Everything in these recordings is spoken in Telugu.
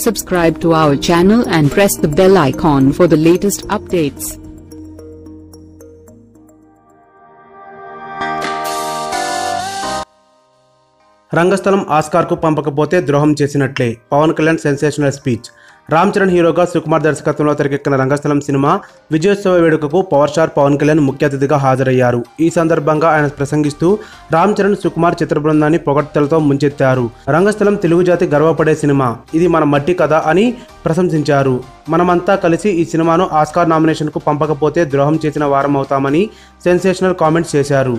Subscribe to our channel and press the bell icon for the latest updates. Rangasthalam Oscar కు పంపకపోతే ద్రోహం చేసినట్లే పవన్ కళ్యాణ్ సెన్సేషనల్ స్పీచ్. రామ్ చరణ్ హీరోగా సుకుమార్ దర్శకత్వంలో తెరకెక్కిన రంగస్థలం సినిమా విజయోత్సవ వేడుకకు పవర్ స్టార్ పవన్ కళ్యాణ్ ముఖ్య అతిథిగా హాజరయ్యారు. ఈ సందర్భంగా ఆయన ప్రసంగిస్తూ రామ్ చరణ్ సుకుమార్ చిత్ర బృందాన్ని పొగడ్తలతో ముంచెత్తారు. రంగస్థలం తెలుగు జాతి గర్వపడే సినిమా, ఇది మన మట్టి కథ అని ప్రశంసించారు. మనమంతా కలిసి ఈ సినిమాను ఆస్కార్ నామినేషన్కు పంపకపోతే ద్రోహం చేసిన వారం అవుతామని సెన్సేషనల్ కామెంట్స్ చేశారు.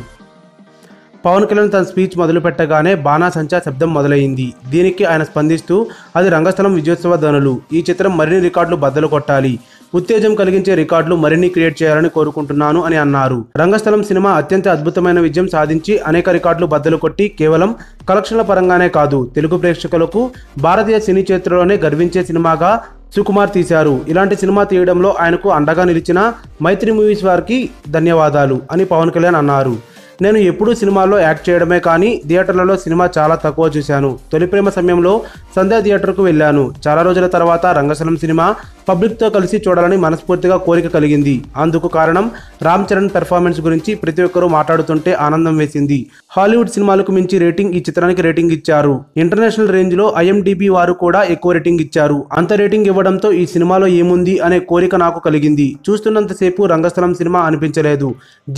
పవన్ కళ్యాణ్ తన స్పీచ్ మొదలుపెట్టగానే బాణాసంచా శబ్దం మొదలైంది. దీనికి ఆయన స్పందిస్తూ, అది రంగస్థలం విజయోత్సవ ధ్వనులు. ఈ చిత్రం మరిన్ని రికార్డులు బద్దలు కొట్టాలి, ఉత్తేజం కలిగించే రికార్డులు మరిన్ని క్రియేట్ చేయాలని కోరుకుంటున్నాను అని అన్నారు. రంగస్థలం సినిమా అత్యంత అద్భుతమైన విజయం సాధించి అనేక రికార్డులు బద్దలు కొట్టి కేవలం కలెక్షన్ల పరంగానే కాదు, తెలుగు ప్రేక్షకులకు భారతీయ సినీ చరిత్రలోనే గర్వించే సినిమాగా సుకుమార్ తీశారు. ఇలాంటి సినిమా తీయడంలో ఆయనకు అండగా నిలిచిన మైత్రి మూవీస్ వారికి ధన్యవాదాలు అని పవన్ కళ్యాణ్ అన్నారు. నేను ఎప్పుడూ సినిమాల్లో యాక్ట్ చేయడమే కానీ థియేటర్లలో సినిమా చాలా తక్కువ చూశాను. తొలి ప్రేమ సమయంలో సంధ్యా థియేటర్కు వెళ్ళాను. చాలా రోజుల తర్వాత రంగస్థలం సినిమా పబ్లిక్తో కలిసి చూడాలని మనస్ఫూర్తిగా కోరిక కలిగింది. అందుకు కారణం రామ్ చరణ్ పెర్ఫార్మెన్స్ గురించి ప్రతి ఒక్కరూ మాట్లాడుతుంటే ఆనందం వేసింది. హాలీవుడ్ సినిమాలకు మించి రేటింగ్ ఈ చిత్రానికి రేటింగ్ ఇచ్చారు. ఇంటర్నేషనల్ రేంజ్లో IMDb వారు కూడా ఎక్కువ రేటింగ్ ఇచ్చారు. అంత రేటింగ్ ఇవ్వడంతో ఈ సినిమాలో ఏముంది అనే కోరిక నాకు కలిగింది. చూస్తున్నంతసేపు రంగస్థలం సినిమా అనిపించలేదు,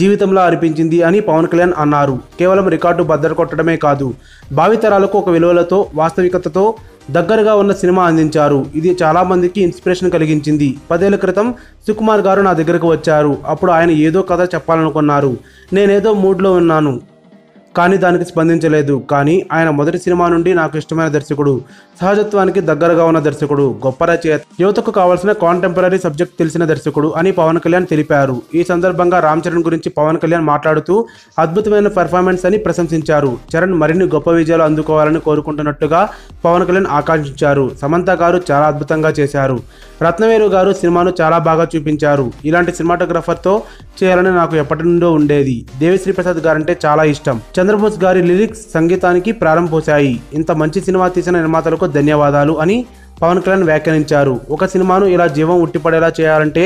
జీవితంలో అనిపించింది అని పవన్ కళ్యాణ్ అన్నారు. కేవలం రికార్డు బద్దలు కొట్టడమే కాదు, భావితరాలకు ఒక విలువలతో వాస్తవికతతో దగ్గరగా ఉన్న సినిమా అందించారు. ఇది చాలా మందికి ఇన్స్పిరేషన్ కలిగించింది. 10 ఏళ్ల క్రితం సుకుమార్ గారు నా దగ్గరకు వచ్చారు. అప్పుడు ఆయన ఏదో కథ చెప్పాలనుకున్నారు. నేనేదో మూడ్లో ఉన్నాను కానీ దానికి స్పందించలేదు. కానీ ఆయన మొదటి సినిమా నుండి నాకు ఇష్టమైన దర్శకుడు, సహజత్వానికి దగ్గరగా ఉన్న దర్శకుడు, గొప్ప రచయిత, యువతకు కావాల్సిన కాంటెంపరీ సబ్జెక్ట్ తెలిసిన దర్శకుడు అని పవన్ కళ్యాణ్ తెలిపారు. ఈ సందర్భంగా రామ్ చరణ్ గురించి పవన్ కళ్యాణ్ మాట్లాడుతూ అద్భుతమైన పెర్ఫార్మెన్స్ అని ప్రశంసించారు. చరణ్ మరిన్ని గొప్ప విజయాలు అందుకోవాలని కోరుకుంటున్నట్టుగా పవన్ కళ్యాణ్ ఆకాంక్షించారు. సమంత గారు చాలా అద్భుతంగా చేశారు. రత్నవేలు గారు సినిమాను చాలా బాగా చూపించారు. ఇలాంటి సినిమాటోగ్రఫర్తో చేయాలని నాకు ఎప్పటి నుండో ఉండేది. దేవిశ్రీ ప్రసాద్ గారంటే చాలా ఇష్టం. చంద్రబోస్ గారి లిరిక్స్ సంగీతానికి ప్రారంభం పోశాయి. ఇంత మంచి సినిమా తీసిన నిర్మాతలకు ధన్యవాదాలు అని పవన్ కళ్యాణ్ వ్యాఖ్యానించారు. ఒక సినిమాను ఇలా జీవం ఉట్టిపడేలా చేయాలంటే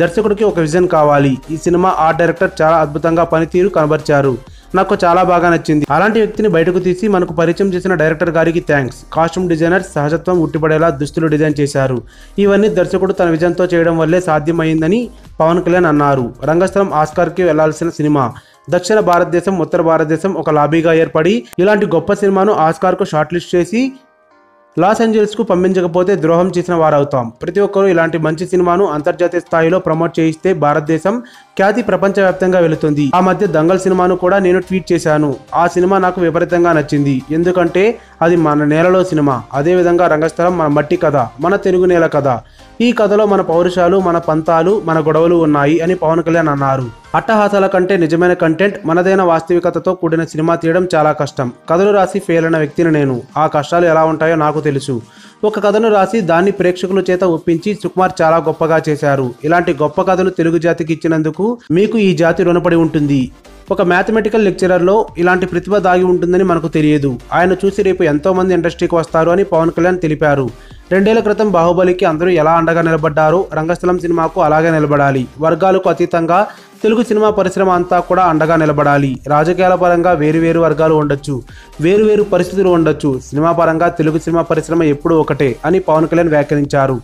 దర్శకుడికి ఒక విజన్ కావాలి. ఈ సినిమా ఆర్ట్ డైరెక్టర్ చాలా అద్భుతంగా పనితీరు కనబరిచారు. నాకు చాలా బాగా నచ్చింది. అలాంటి వ్యక్తిని బయటకు తీసి మనకు పరిచయం చేసిన డైరెక్టర్ గారికి థ్యాంక్స్. కాస్ట్యూమ్ డిజైనర్స్ సహజత్వం ఉట్టిపడేలా దుస్తులు డిజైన్ చేశారు. ఇవన్నీ దర్శకుడు తన విజన్తో చేయడం వల్లే సాధ్యమైందని పవన్ కళ్యాణ్ అన్నారు. రంగస్థలం ఆస్కార్కి వెళ్లాల్సిన సినిమా. దక్షిణ భారతదేశం, ఉత్తర భారతదేశం ఒక లాబీగా ఏర్పడి ఇలాంటి గొప్ప సినిమాను ఆస్కార్కు షార్ట్ లిస్ట్ చేసి లాస్ ఏంజల్స్కు పంపించకపోతే ద్రోహం చేసిన వారవుతాం. ప్రతి ఒక్కరూ ఇలాంటి మంచి సినిమాను అంతర్జాతీయ స్థాయిలో ప్రమోట్ చేయిస్తే భారతదేశం ఖ్యాతి ప్రపంచవ్యాప్తంగా వెళుతుంది. ఆ మధ్య దంగల్ సినిమాను కూడా నేను ట్వీట్ చేశాను. ఆ సినిమా నాకు విపరీతంగా నచ్చింది. ఎందుకంటే అది మన నేలలో సినిమా. అదేవిధంగా రంగస్థలం మన మట్టి కథ, మన తెలుగు నేల కథ. ఈ కథలో మన పౌరుషాలు, మన పంతాలు, మన గొడవలు ఉన్నాయి అని పవన్ కళ్యాణ్ అన్నారు. అట్టహాసాల కంటే నిజమైన కంటెంట్, మనదైన వాస్తవికతతో కూడిన సినిమా తీయడం చాలా కష్టం. కథలు రాసి ఫెయిల్ అయిన వ్యక్తిని నేను. ఆ కష్టాలు ఎలా ఉంటాయో నాకు తెలుసు. ఒక కథను రాసి దాన్ని ప్రేక్షకుల చేత ఒప్పించి సుకుమార్ చాలా గొప్పగా చేశారు. ఇలాంటి గొప్ప కథలు తెలుగు జాతికి ఇచ్చినందుకు మీకు ఈ జాతి రుణపడి ఉంటుంది. ఒక మ్యాథమెటికల్ లెక్చరర్లో ఇలాంటి ప్రతిభ దాగి ఉంటుందని మనకు తెలియదు. ఆయన చూసి రేపు ఎంతో మంది ఇండస్ట్రీకి వస్తారు అని పవన్ కళ్యాణ్ తెలిపారు. 2 ఏళ్ల క్రితం బాహుబలికి అందరూ ఎలా అండగా నిలబడ్డారో రంగస్థలం సినిమాకు అలాగే నిలబడాలి. వర్గాలకు అతీతంగా తెలుగు సినిమా పరిశ్రమ అంతా కూడా అండగా నిలబడాలి. రాజకీయాల పరంగా వేరు వర్గాలు ఉండొచ్చు, వేరు పరిస్థితులు ఉండొచ్చు. సినిమా పరంగా తెలుగు సినిమా పరిశ్రమ ఎప్పుడూ ఒకటే అని పవన్ కళ్యాణ్ వ్యాఖ్యానించారు.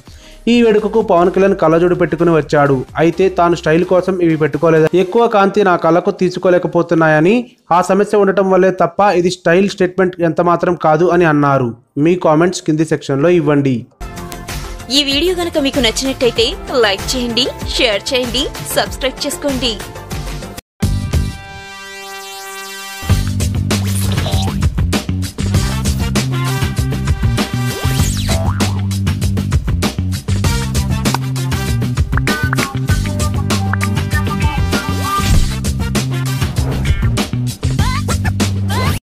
ఈ వేడుకకు పవన్ కళ్యాణ్ కళ్ళజోడు పెట్టుకుని వచ్చాడు. అయితే తాను స్టైల్ కోసం ఇవి పెట్టుకోలేదు. ఎక్కువ కాంతి నా కళ్ళకు తీసుకోలేకపోతున్నాయని, ఆ సమస్య ఉండటం వల్లే తప్ప ఇది స్టైల్ స్టేట్మెంట్ ఎంత మాత్రం కాదు అని అన్నారు. మీ కామెంట్స్ కింది సెక్షన్లో ఇవ్వండి. ఈ వీడియో గనుక మీకు నచ్చినట్టయితే లైక్ చేయండి, షేర్ చేయండి, సబ్స్క్రైబ్ చేసుకోండి.